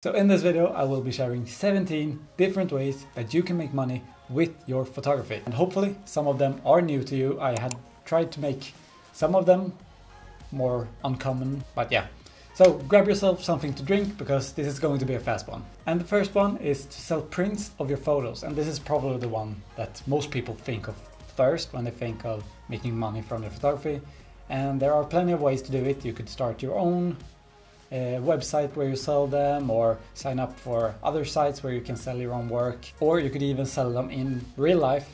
So in this video I will be sharing 17 different ways that you can make money with your photography, and hopefully some of them are new to you. I had tried to make some of them more uncommon, but yeah. So grab yourself something to drink because this is going to be a fast one. And the first one is to sell prints of your photos, and this is probably the one that most people think of first when they think of making money from their photography. And there are plenty of ways to do it. You could start your own website where you sell them, or sign up for other sites where you can sell your own work, or you could even sell them in real life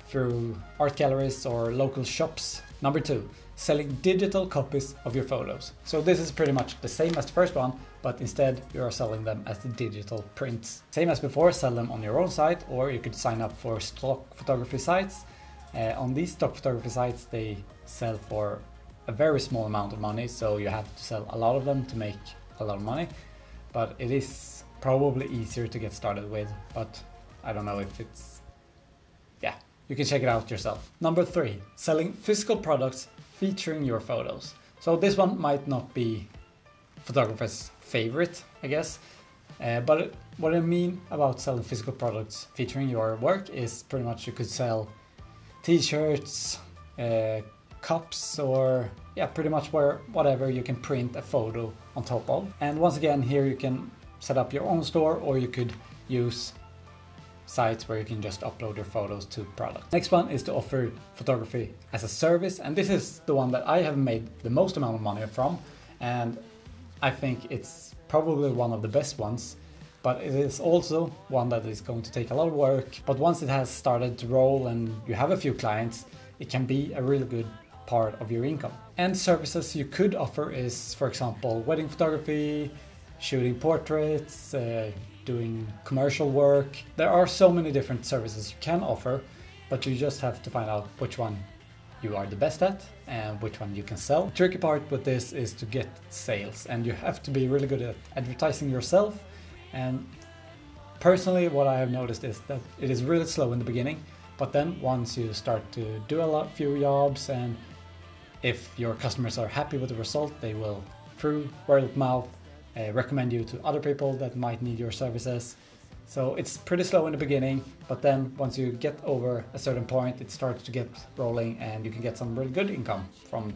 through art galleries or local shops. Number 2, selling digital copies of your photos. So this is pretty much the same as the first one, but instead you are selling them as the digital prints. Same as before, sell them on your own site, or you could sign up for stock photography sites. On these stock photography sites they sell for a very small amount of money, so you have to sell a lot of them to make a lot of money, but it is probably easier to get started with, but I don't know if it's, yeah, you can check it out yourself. Number 3, selling physical products featuring your photos. So this one might not be photographer's favorite, I guess, but what I mean about selling physical products featuring your work is pretty much you could sell t-shirts, cups, or yeah, pretty much whatever you can print a photo on top of. And once again, here you can set up your own store, or you could use sites where you can just upload your photos to products. Next one is to offer photography as a service, and this is the one that I have made the most amount of money from, and I think it's probably one of the best ones, but it is also one that is going to take a lot of work. But once it has started to roll and you have a few clients, it can be a really good part of your income. And services you could offer is, for example, wedding photography, shooting portraits, doing commercial work. There are so many different services you can offer, but you just have to find out which one you are the best at and which one you can sell. The tricky part with this is to get sales, and you have to be really good at advertising yourself. And personally, what I have noticed is that it is really slow in the beginning, but then once you start to do few jobs, and if your customers are happy with the result, they will, through word of mouth, recommend you to other people that might need your services. So it's pretty slow in the beginning, but then once you get over a certain point, it starts to get rolling and you can get some really good income from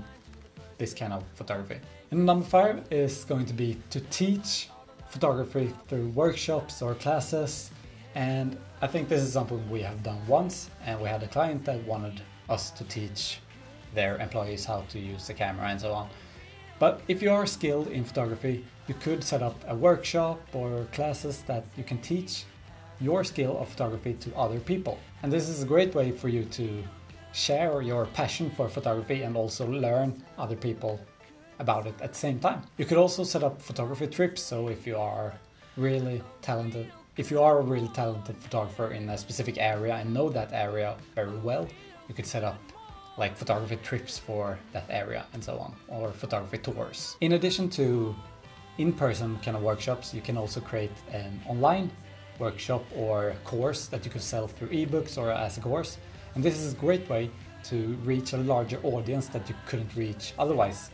this kind of photography. And number 5 is going to be to teach photography through workshops or classes. And I think this is something we have done once, and we had a client that wanted us to teach their employees how to use the camera and so on. But if you are skilled in photography, you could set up a workshop or classes that you can teach your skill of photography to other people. And this is a great way for you to share your passion for photography and also learn other people about it at the same time. You could also set up photography trips, so if you are a really talented photographer in a specific area and know that area very well, you could set up like photography trips for that area and so on, or photography tours. In addition to in-person kind of workshops, you can also create an online workshop or course that you could sell through ebooks or as a course. And this is a great way to reach a larger audience that you couldn't reach otherwise,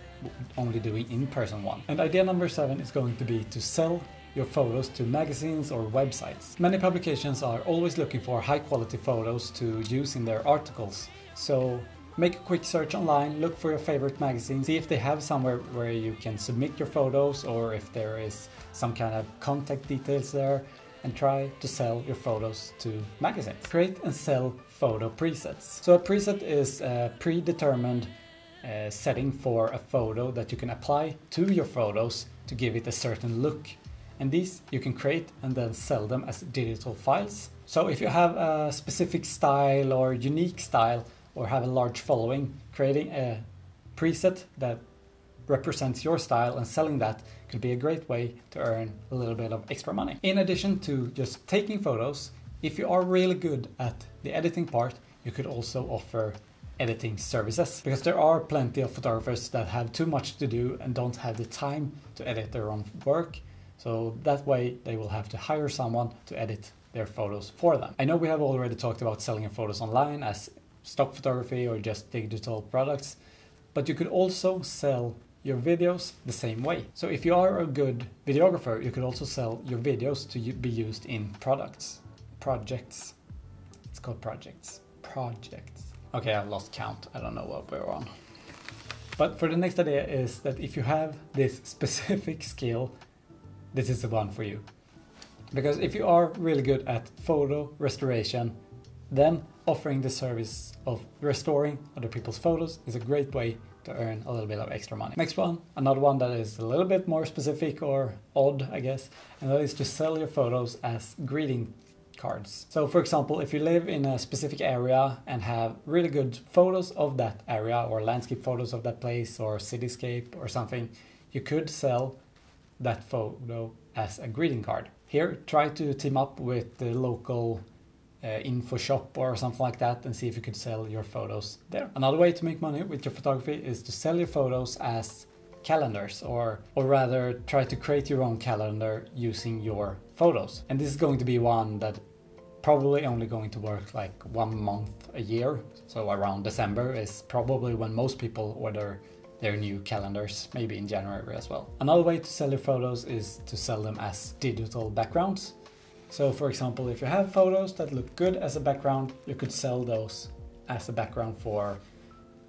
only doing in-person one. And idea number 7 is going to be to sell your photos to magazines or websites. Many publications are always looking for high quality photos to use in their articles. So make a quick search online, look for your favorite magazine, see if they have somewhere where you can submit your photos, or if there is some kind of contact details there, and try to sell your photos to magazines. Create and sell photo presets. So a preset is a predetermined setting for a photo that you can apply to your photos to give it a certain look. And these you can create and then sell them as digital files. So if you have a specific style or unique style, or have a large following, creating a preset that represents your style and selling that could be a great way to earn a little bit of extra money. In addition to just taking photos, if you are really good at the editing part, you could also offer editing services, because there are plenty of photographers that have too much to do and don't have the time to edit their own work. So that way they will have to hire someone to edit their photos for them. I know we have already talked about selling your photos online as stock photography or just digital products, but you could also sell your videos the same way. So if you are a good videographer, you could also sell your videos to be used in projects. It's called projects. Okay, I've lost count. I don't know what we're on. But for the next idea is that if you have this specific skill, this is the one for you. Because if you are really good at photo restoration, then offering the service of restoring other people's photos is a great way to earn a little bit of extra money. Next one, another one that is a little bit more specific or odd, I guess, and that is to sell your photos as greeting cards. So for example, if you live in a specific area and have really good photos of that area or landscape photos of that place or cityscape or something, you could sell that photo as a greeting card. Here, try to team up with the local info shop or something like that and see if you could sell your photos there. Another way to make money with your photography is to sell your photos as calendars, or rather try to create your own calendar using your photos. And this is going to be one that probably only going to work like 1 month a year. So around December is probably when most people order their new calendars, maybe in January as well. Another way to sell your photos is to sell them as digital backgrounds. So for example, if you have photos that look good as a background, you could sell those as a background for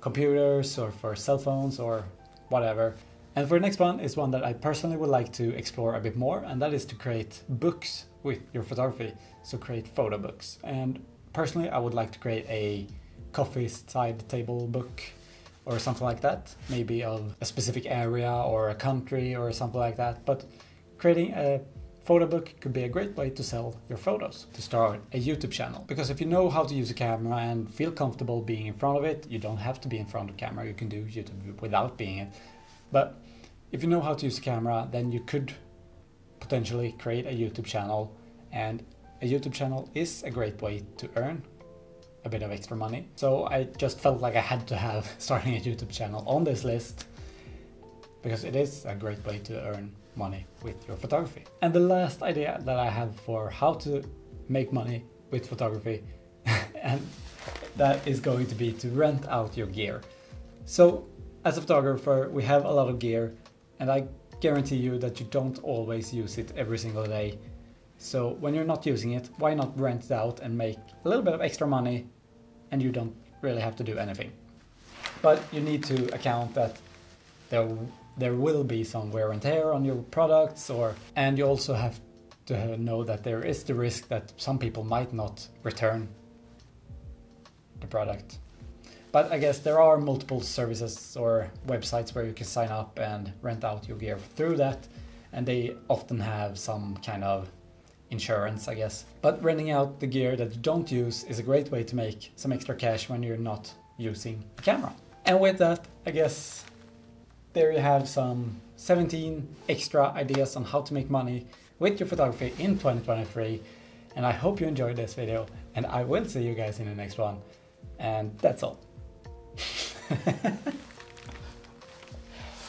computers or for cell phones or whatever. And for the next one is one that I personally would like to explore a bit more, and that is to create books with your photography. So create photo books. And personally, I would like to create a coffee side table book or something like that, maybe of a specific area or a country or something like that. But creating a photo book could be a great way to sell your photos. To start a YouTube channel, because if you know how to use a camera and feel comfortable being in front of it, you don't have to be in front of the camera. You can do YouTube without being it. But if you know how to use a camera, then you could potentially create a YouTube channel, and a YouTube channel is a great way to earn a bit of extra money. So I just felt like I had to have starting a YouTube channel on this list because it is a great way to earn money with your photography. And the last idea that I have for how to make money with photography and that is going to be to rent out your gear. So as a photographer, we have a lot of gear, and I guarantee you that you don't always use it every single day. So when you're not using it, why not rent it out and make a little bit of extra money, and you don't really have to do anything. But you need to account that there will be some wear and tear on your products, and you also have to know that there is the risk that some people might not return the product. But I guess there are multiple services or websites where you can sign up and rent out your gear through that, and they often have some kind of insurance, I guess. But renting out the gear that you don't use is a great way to make some extra cash when you're not using a camera. And with that, I guess there you have some 17 extra ideas on how to make money with your photography in 2023. And I hope you enjoyed this video, and I will see you guys in the next one. And that's all.